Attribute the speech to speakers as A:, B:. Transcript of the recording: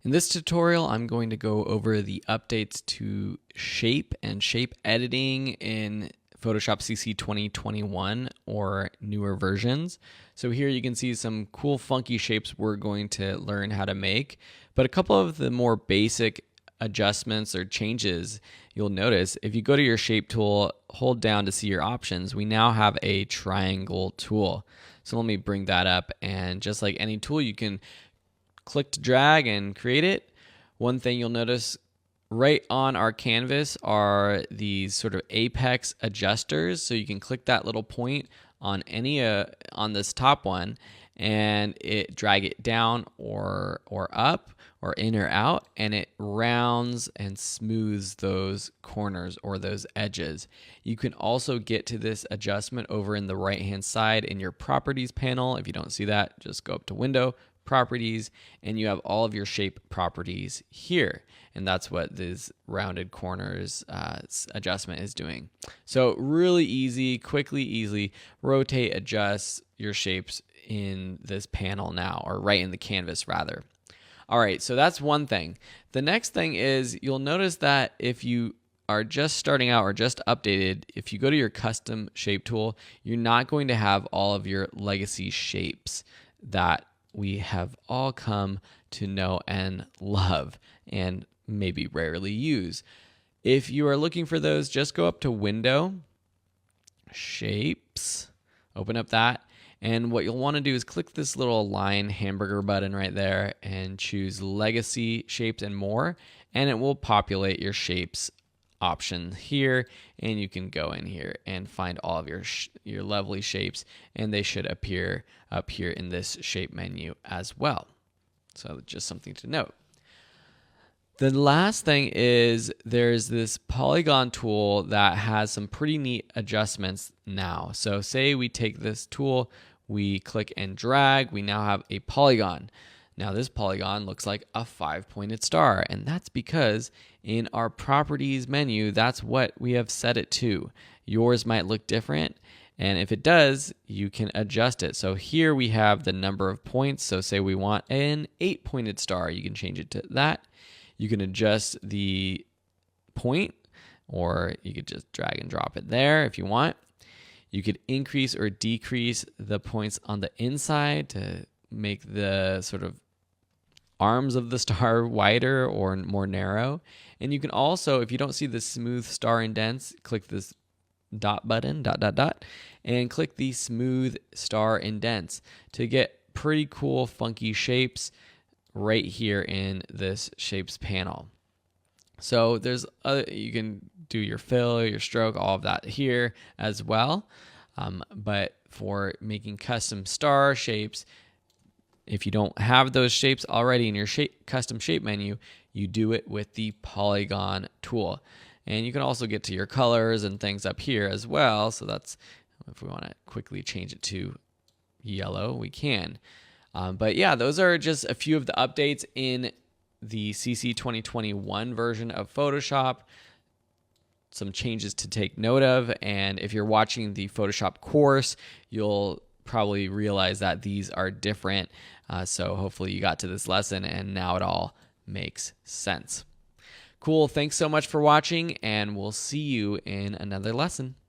A: In this tutorial, I'm going to go over the updates to shape and shape editing in Photoshop CC 2021 or newer versions. So here you can see some cool funky shapes we're going to learn how to make, but a couple of the more basic adjustments or changes you'll notice. If you go to your shape tool, hold down to see your options, we now have a triangle tool. So let me bring that up, and just like any tool, you can click to drag and create it. One thing you'll notice right on our canvas are these sort of apex adjusters. So you can click that little point on any on this top one and drag it down or up or in or out, and it rounds and smooths those corners or those edges. You can also get to this adjustment over in the right hand side in your properties panel. If you don't see that, just go up to Window, Properties, and you have all of your shape properties here, and that's what this rounded corners adjustment is doing. So really easy, quickly, easily rotate, adjust your shapes in this panel now, or right in the canvas rather. All right, so that's one thing. The next thing is you'll notice that if you are just starting out or just updated, if you go to your custom shape tool, you're not going to have all of your legacy shapes that we have all come to know and love and maybe rarely use. If you are looking for those, just go up to Window, Shapes, open up that, and what you'll want to do is click this little line hamburger button right there and choose Legacy Shapes and More, and it will populate your shapes option here, and you can go in here and find all of your lovely shapes, and they should appear up here in this shape menu as well. So just something to note. The last thing is there's this polygon tool that has some pretty neat adjustments now. So say we take this tool, we click and drag, we now have a polygon. Now this polygon looks like a 5-pointed star, and that's because in our properties menu, that's what we have set it to. Yours might look different, and if it does, you can adjust it. So here we have the number of points. So say we want an 8-pointed star, you can change it to that. You can adjust the point, or you could just drag and drop it there if you want. You could increase or decrease the points on the inside to make the sort of arms of the star wider or more narrow. And you can also, if you don't see the smooth star indents, click this dot button, and click the smooth star indents to get pretty cool funky shapes right here in this shapes panel. So there's you can do your fill, your stroke, all of that here as well. But for making custom star shapes, if you don't have those shapes already in your custom shape menu, you do it with the polygon tool. And you can also get to your colors and things up here as well. So that's, if we want to quickly change it to yellow, we can. But yeah, those are just a few of the updates in the CC 2021 version of Photoshop. Some changes to take note of. And if you're watching the Photoshop course, you'll probably realize that these are different. So hopefully you got to this lesson and now it all makes sense. Cool. Thanks so much for watching, and we'll see you in another lesson.